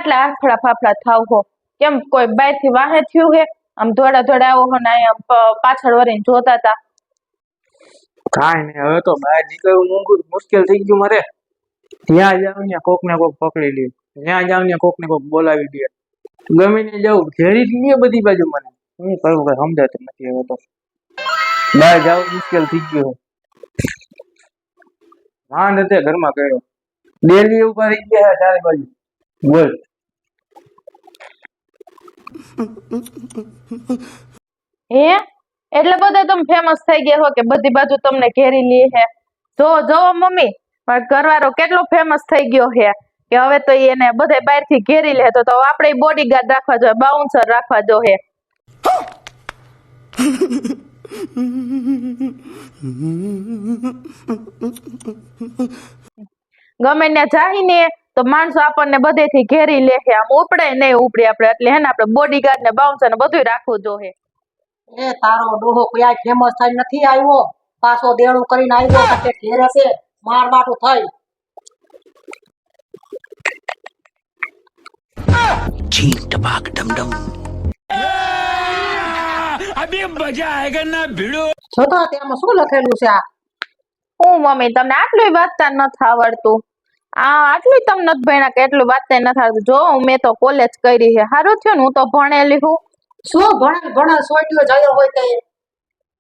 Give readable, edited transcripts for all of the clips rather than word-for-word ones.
આટલા આફડા ફાફડા થાવ હો? કેમ કોઈ બાર થી વાહે થયું હે? આમ ધોડા ધોડા આવો હો ને અહીંયા પાછળ વળીને જોતા તા. કાંઈ નહીં, હવે તો બહાર નીકળવું મુશ્કેલ થઈ ગયું મારે. ત્યાં જાવ ને કોક ને કોક પકડી લે, ત્યાં જાવ ને કોક ને કોક બોલાવી દે, ગમે ને જાઉં ઘેરી જ લે બધી બાજુ મને. શું કરું કઈ સમજાતું નથી હવે તો. બહાર જવું મુશ્કેલ થઈ ગયું. માંડ હતી ઘરમાં કર્યો, ડેલી ઉપર રહી ગયા ચારે બાજુ. બોલ. હે એટલે બધા તમે ફેમસ થઈ ગયા હો કે બધી બાજુ તમને ઘેરી લે હે? જો જો મમ્મી, મારો ઘરવાળો કેટલો ફેમસ થઈ ગયો હે કે હવે તો એને બધા બહાર થી ઘેરી લે, તો આપણે બોડીગાર્ડ રાખવા જોઈએ, બાઉન્સર રાખવા જોઈએ. ગમે ત્યાં જાહીને તો માણસો આપણને બધેથી ઘેરી લે છે, આમ ઉપડે નહીં ઉપડે આપણે, એટલે હે ને આપણે બોડીગાર્ડ ને બાઉન્સર ને બધું રાખવું જોઈએ. એ તારો ડોહો ક્યાંય ફેમસ થઈ નથી આવ્યો, પાછો દેણું કરીને આવ્યો કે ઘેરે છે માર માઠું થઈ. छींक टपाक डम डम अभी मजा आएगा ना भिड़ो. જોતા તેમાં શું લખેલું છે? આ હું મમ્મી તમને આટલું વાંચતા નથી આવડતું? આટલું તમને નથી ભણ્યા કે એટલું વાંચતા નથી આવડતું? જો મેં તો કોલેજ કરી છે, સારું થયું ને હું તો ભણેલી હું. શું ભણેલ સોટ્યો જયો હોય તે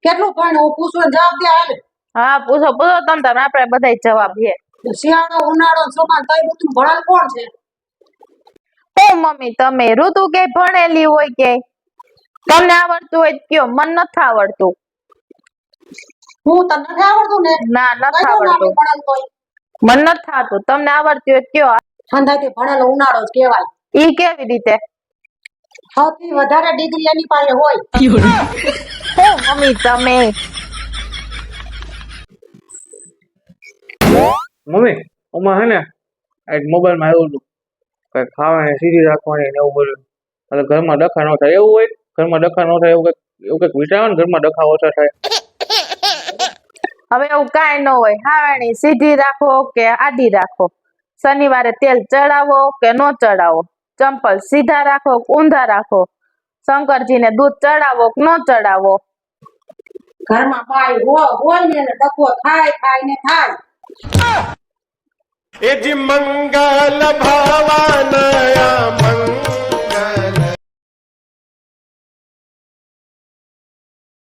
કેટલું ભણ? હું પૂછું જવાબ દે હાલ. હા પૂછો પૂછો તમે આપણે બધા જવાબ છે. શિયાળો ઉનાળો ચોમાસ તઈ બધું ભણેલ કોણ છે? હું મમ્મી તમે ઋતુ કે ભણેલી હોય કે તમને આવડતું હોય કયો, મને નથી આવડતું. હું તને નથી આવડતું ને? ના નથી આવડતું, ભણેલ તોય મને નથી આવડતું. તમને આવડતું હોય કયો. સંધાઈથી ભણેલો ઉનાળો જ કહેવાય. ઈ કેવી રીતે? સૌથી વધારે ડિગ્રી એની પાસે હોય. હું મમ્મી તમે મમ્મી ઓમાં હે ને એક મોબાઈલ માં આવ્યું હતું કઈ ખાવાની સીધી રાખવાની ને એવું બધું, એટલે ઘરમાં ડખા ન થાય એવું હોય. ઘરમાં ડખા ન થાય એવું કઈક વિચારો ને, ઘરમાં ડખા ઓછા થાય. હવે એવું કાંઈ ન હોય, હાવણી સીધી રાખો કે આડી રાખો, શનિવારે તેલ ચડાવો કે ન ચડાવો, ચંપલ સીધા રાખો કે ઊંધા રાખો, શંકરજીને દૂધ ચડાવો કે ન ચડાવો. ઘરમાં બાઈ હોય ને ડખો થાય ને થાય. મંગલ ભવન